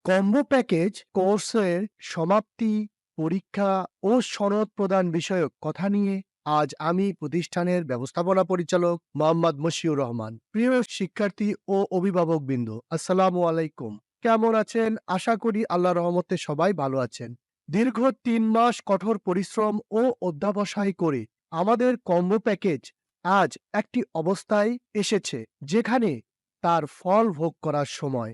Combo package কোর্সের সমাপ্তি, পরীক্ষা ও সনদ প্রদান বিষয়ক কথা নিয়ে আজ আমি প্রতিষ্ঠানের ব্যবস্থাপনা পরিচালক মোহাম্মদ মশিউর রহমান। প্রিয় শিক্ষার্থী ও অভিভাবকবৃন্দ, আসসালামু আলাইকুম। কেমন আছেন? আশা করি আল্লাহর রহমতে সবাই ভালো আছেন। দীর্ঘ ৩ মাস কঠোর পরিশ্রম ও অধ্যবসায় করে আমাদের কম্বো প্যাকেজ আজ একটি অবস্থায় এসেছে যেখানে তার ফল ভোগ করার সময়।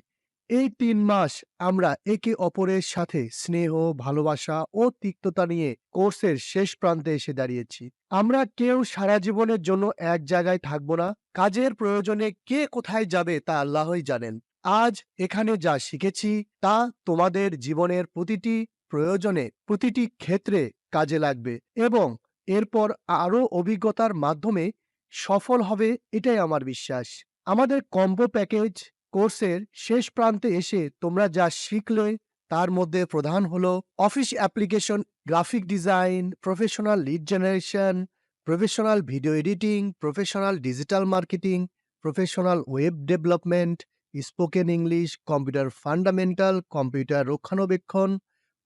এই ৩ মাস আমরা একে অপরের সাথে স্নেহ, ভালোবাসা ও তিক্ততা নিয়ে কোর্সের শেষ প্রান্তে এসে দাঁড়িয়েছি। আমরা কেউ সারা জীবনের জন্য এক জায়গায় থাকব না। কাজের প্রয়োজনে কে কোথায় যাবে তা আল্লাহই জানেন। আজ এখানে যা শিখেছি তা তোমাদের জীবনের প্রতিটি প্রয়োজনে, প্রতিটি ক্ষেত্রে কাজে লাগবে এবং এরপর আরও অভিজ্ঞতার মাধ্যমে সফল হবে, এটাই আমার বিশ্বাস। আমাদের কম্বো প্যাকেজ কোর্সের শেষ প্রান্তে এসে তোমরা যা শিখলে তার মধ্যে প্রধান হলো office application, graphic design, professional lead generation, professional video editing, professional digital marketing, professional web development, spoken English, computer fundamental, computer রক্ষণাবেক্ষণ,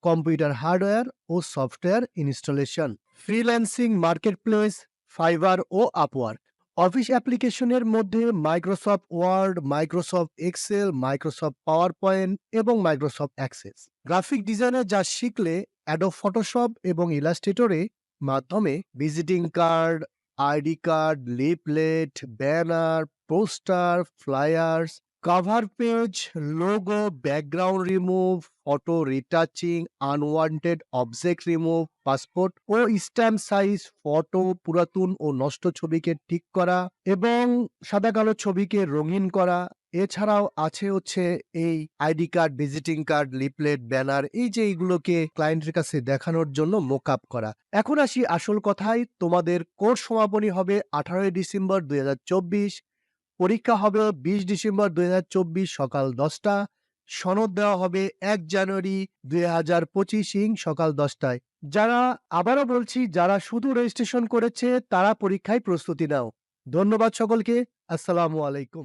কম্পিউটার হার্ডওয়্যার ও software installation, freelancing marketplace, Fiverr ও আপওয়ার্ক। অফিস অ্যাপ্লিকেশনের মধ্যে Microsoft Word, Microsoft Excel, Microsoft PowerPoint এবং Microsoft Access. Graphic ডিজাইনে যা শিখলে Adobe Photoshop এবং ইলাস্ট্রেটরে মাধ্যমে visiting card, ID card, leaflet, banner, poster, flyers, cover page, logo, background remove, photo retouching, unwanted object remove, passport ও stamp size photo, পুরাতন ও নষ্ট ছবিকে ঠিক করা এবং সাদা কালো ছবিকে রঙিন করা। এছাড়াও আছে হচ্ছে এই ID card, visiting card, leaflet, banner, এই যে এইগুলোকে ক্লায়েন্টের কাছে দেখানোর জন্য মোক আপ করা। এখন আসি আসল কথায়। তোমাদের কোর্স সমাপনী হবে ১৮ই ডিসেম্বর ২০২৪। পরীক্ষা হবে ২০ ডিসেম্বর ২০২৪ সকাল ১০টা। সনদ দেওয়া হবে ১ জানুয়ারি ২০২৫ সকাল ১০টায়। আবারও বলছি, যারা শুধু রেজিস্ট্রেশন করেছে তারা পরীক্ষায় প্রস্তুতি নাও। ধন্যবাদ সকলকে। আসসালামু আলাইকুম।